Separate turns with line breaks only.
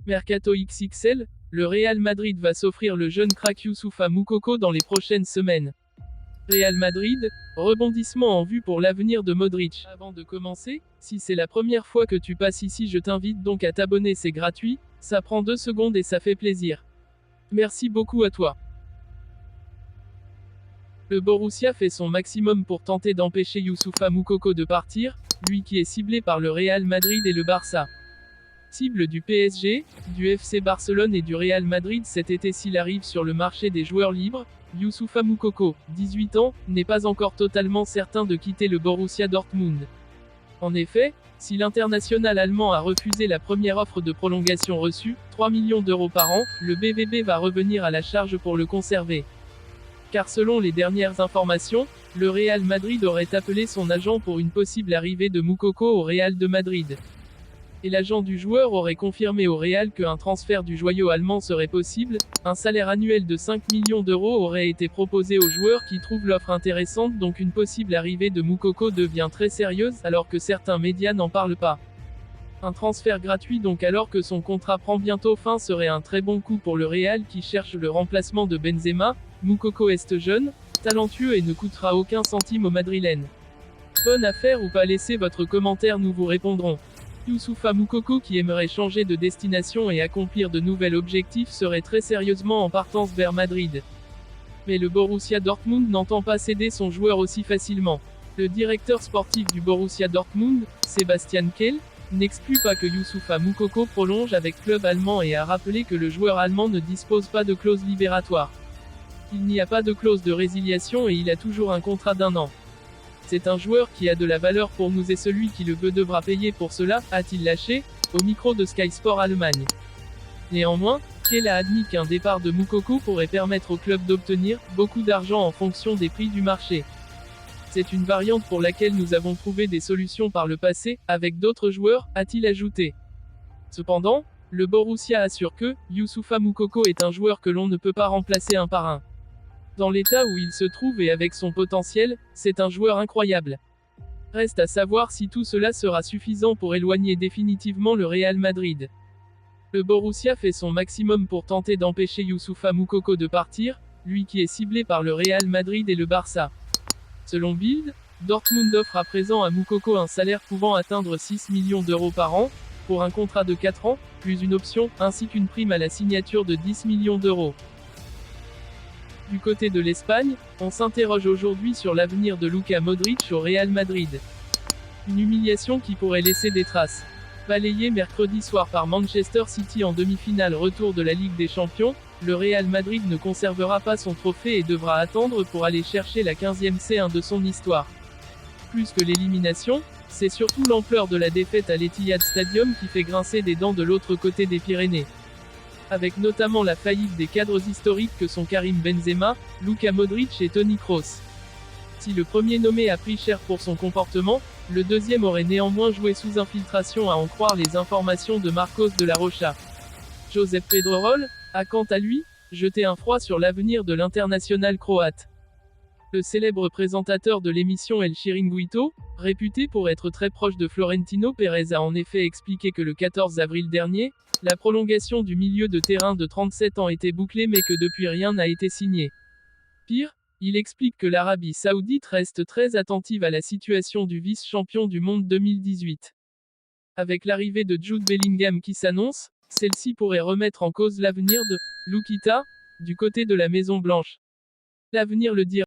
Mercato XXL, le Real Madrid va s'offrir le jeune crack Youssoupha Moukoko dans les prochaines semaines. Real Madrid, rebondissement en vue pour l'avenir de Modric. Avant de commencer, si c'est la première fois que tu passes ici, je t'invite donc à t'abonner, c'est gratuit, ça prend 2 secondes et ça fait plaisir. Merci beaucoup à toi. Le Borussia fait son maximum pour tenter d'empêcher Youssoupha Moukoko de partir, lui qui est ciblé par le Real Madrid et le Barça. Cible du PSG, du FC Barcelone et du Real Madrid cet été s'il arrive sur le marché des joueurs libres, Youssoupha Moukoko, 18 ans, n'est pas encore totalement certain de quitter le Borussia Dortmund. En effet, si l'international allemand a refusé la première offre de prolongation reçue, 3 millions d'euros par an, le BVB va revenir à la charge pour le conserver. Car selon les dernières informations, le Real Madrid aurait appelé son agent pour une possible arrivée de Moukoko au Real de Madrid. Et l'agent du joueur aurait confirmé au Real qu'un transfert du joyau allemand serait possible, un salaire annuel de 5 millions d'euros aurait été proposé au joueur qui trouve l'offre intéressante, donc une possible arrivée de Moukoko devient très sérieuse alors que certains médias n'en parlent pas. Un transfert gratuit donc alors que son contrat prend bientôt fin serait un très bon coup pour le Real qui cherche le remplacement de Benzema. Moukoko est jeune, talentueux et ne coûtera aucun centime aux Madrilènes. Bonne affaire ou pas, laissez votre commentaire, nous vous répondrons. Youssoupha Moukoko qui aimerait changer de destination et accomplir de nouveaux objectifs serait très sérieusement en partance vers Madrid. Mais le Borussia Dortmund n'entend pas céder son joueur aussi facilement. Le directeur sportif du Borussia Dortmund, Sebastian Kehl, n'exclut pas que Youssoupha Moukoko prolonge avec club allemand et a rappelé que le joueur allemand ne dispose pas de clause libératoire. Il n'y a pas de clause de résiliation et il a toujours un contrat d'1 an. C'est un joueur qui a de la valeur pour nous et celui qui le veut devra payer pour cela, a-t-il lâché, au micro de Sky Sport Allemagne. Néanmoins, Kehl a admis qu'un départ de Moukoko pourrait permettre au club d'obtenir beaucoup d'argent en fonction des prix du marché. C'est une variante pour laquelle nous avons trouvé des solutions par le passé, avec d'autres joueurs, a-t-il ajouté. Cependant, le Borussia assure que Youssoupha Moukoko est un joueur que l'on ne peut pas remplacer un par un. Dans l'état où il se trouve et avec son potentiel, c'est un joueur incroyable. Reste à savoir si tout cela sera suffisant pour éloigner définitivement le Real Madrid. Le Borussia fait son maximum pour tenter d'empêcher Youssoupha Moukoko de partir, lui qui est ciblé par le Real Madrid et le Barça. Selon Bild, Dortmund offre à présent à Moukoko un salaire pouvant atteindre 6 millions d'euros par an, pour un contrat de 4 ans, plus une option, ainsi qu'une prime à la signature de 10 millions d'euros. Du côté de l'Espagne, on s'interroge aujourd'hui sur l'avenir de Luka Modric au Real Madrid. Une humiliation qui pourrait laisser des traces. Balayé mercredi soir par Manchester City en demi-finale retour de la Ligue des Champions, le Real Madrid ne conservera pas son trophée et devra attendre pour aller chercher la 15e C1 de son histoire. Plus que l'élimination, c'est surtout l'ampleur de la défaite à l'Etihad Stadium qui fait grincer des dents de l'autre côté des Pyrénées. Avec notamment la faillite des cadres historiques que sont Karim Benzema, Luka Modric et Toni Kroos. Si le premier nommé a pris cher pour son comportement, le deuxième aurait néanmoins joué sous infiltration à en croire les informations de Marcos de la Rocha. Josep Pedrerol a quant à lui jeté un froid sur l'avenir de l'international croate. Le célèbre présentateur de l'émission El Chiringuito, réputé pour être très proche de Florentino Pérez, a en effet expliqué que le 14 avril dernier, la prolongation du milieu de terrain de 37 ans était bouclée mais que depuis rien n'a été signé. Pire, il explique que l'Arabie Saoudite reste très attentive à la situation du vice-champion du monde 2018. Avec l'arrivée de Jude Bellingham qui s'annonce, celle-ci pourrait remettre en cause l'avenir de Lukita, du côté de la Maison Blanche. L'avenir le dira.